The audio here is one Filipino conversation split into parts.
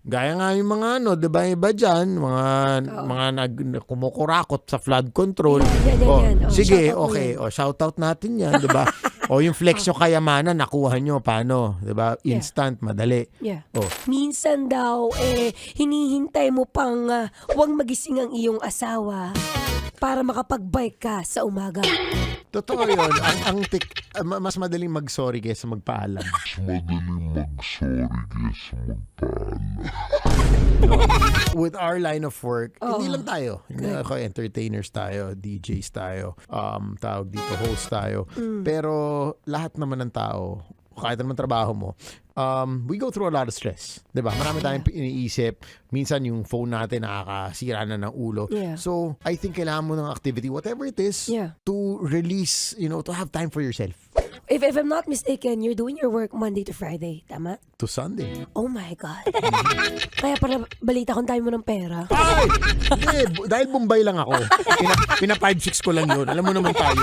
gaya nga yung mga ano, 'di ba, iba diyan, mga kumukurakot sa flood control. Yan. Sige, Shoutout mo okay. yan. Shoutout natin 'yan, 'di ba? Yung flex yung kayamanan, nakuha nyo paano, 'di ba? Instant, madali. Yeah. Oh. Minsan daw, hinihintay mo pang huwag magising ang iyong asawa para makapag-bike ka sa umaga. Totoo 'yun. Mas madaling mag-sorry kaysa magpaalam. With our line of work, hindi lang tayo. Hindi ako, entertainers tayo, DJs tayo, tawag dito, host tayo. Pero lahat naman ng tao, kahit naman trabaho mo, we go through a lot of stress. Diba? Marami tayong iniisip. Minsan yung phone natin nakakasira na ng ulo. Yeah. So, I think kailangan mo ng activity, whatever it is, to release, to have time for yourself. If I'm not mistaken, you're doing your work Monday to Friday, tama? To Sunday. Oh my God. Kaya pala balita kung tayo mo ng pera. Ay! Hindi, dahil Bombay lang ako. Pina 5-6 ko lang yun. Alam mo naman tayo.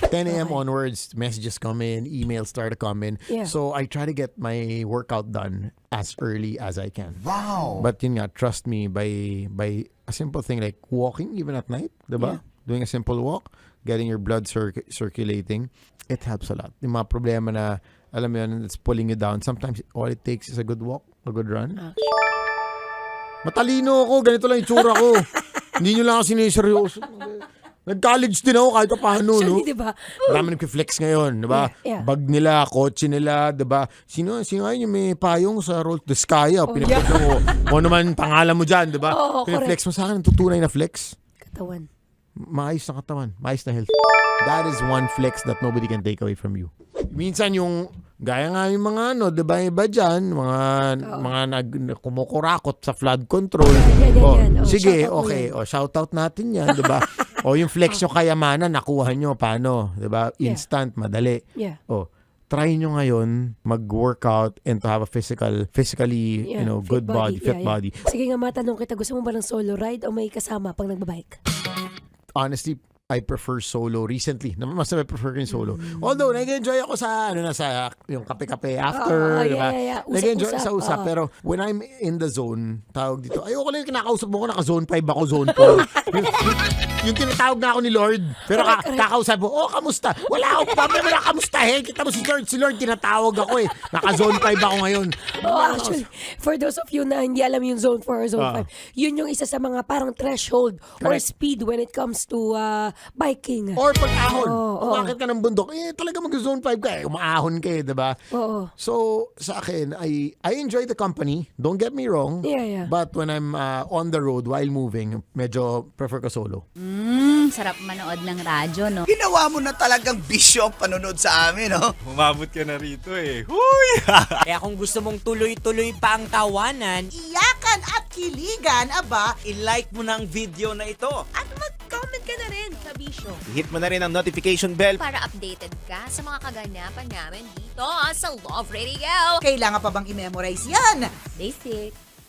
10 a.m. onwards, messages come in, emails start to come in. Yeah. So I try to get my workout done as early as I can. Wow! But yun nga, trust me, by a simple thing like walking even at night, diba? Doing a simple walk, getting your blood circulating, it helps a lot. Yung mga problema na, alam mo yun, it's pulling you down. Sometimes all it takes is a good walk, a good run. Matalino ako, ganito lang yung tsura ko. Hindi nyo lang ako siniseryoso. Nag-college din ako kahit paano, no? Di ba? Marami nag-flex ngayon, di ba? Yeah. Bag nila, kotse nila, di ba? Sino ngayon yung may payong sa Roll to Skya? Pinag-flex mo. O naman, pangalan mo dyan, di ba? Pinag-flex mo sa akin, tutunay na flex. Katawan. Maayos na katawan, maayos na health. That is one flex that nobody can take away from you. Minsan yung, gaya nga yung mga ano, di ba, iba dyan, mga kumukurakot sa flood control. Yan. Sige, Shoutout mo okay. yan. Shoutout natin yan, di ba? Yung flex yung kayamanan, nakuha nyo, paano? Di ba? Instant, madali. Yeah. Try nyo ngayon mag-workout and to have a physically, good body, fit body. Sige nga, matanong kita, gusto mo ba ng solo ride o may kasama pag nagbabike? Honestly, I prefer solo recently. Mas I prefer yung solo. Although, nag-enjoy ako sa yung kape-kape after, di ba? Nag-enjoy sa usap. Pero when I'm in the zone, tawag dito, ayoko lang yung kinakausap mo ko, naka-zone 5 ako, zone 4. yung tinatawag na ako ni Lord. Pero kakausap mo, kamusta? Wala akong problema na kamustahin. Kita mo si Lord, tinatawag ako eh. Naka-zone 5 ako ngayon. Actually, for those of you na hindi alam yung zone 4 or zone 5, yun yung isa sa mga parang threshold or speed when it comes to biking. Or pag-ahon. Umakit ka ng bundok, talaga mag-zone 5 ka eh. Umaahon ka eh, diba? So, sa akin, I enjoy the company. Don't get me wrong. Yeah. But when I'm on the road while moving, medyo prefer ko solo. Sarap manood ng radyo, no? Ginawa mo na talagang bisyo ang panonood sa amin, no? Umabot ka na rito eh. Huy! Kaya kung gusto mong tuloy-tuloy pa ang tawanan, Iyakan at kiligan, aba, i-like mo na ang video na ito. at mag-comment ka na rin sa Bisyo. Hit mo na rin ang notification bell. Para updated ka sa mga kaganapan namin dito sa Love Radio. Kailangan pa bang i-memorize yan? Basic.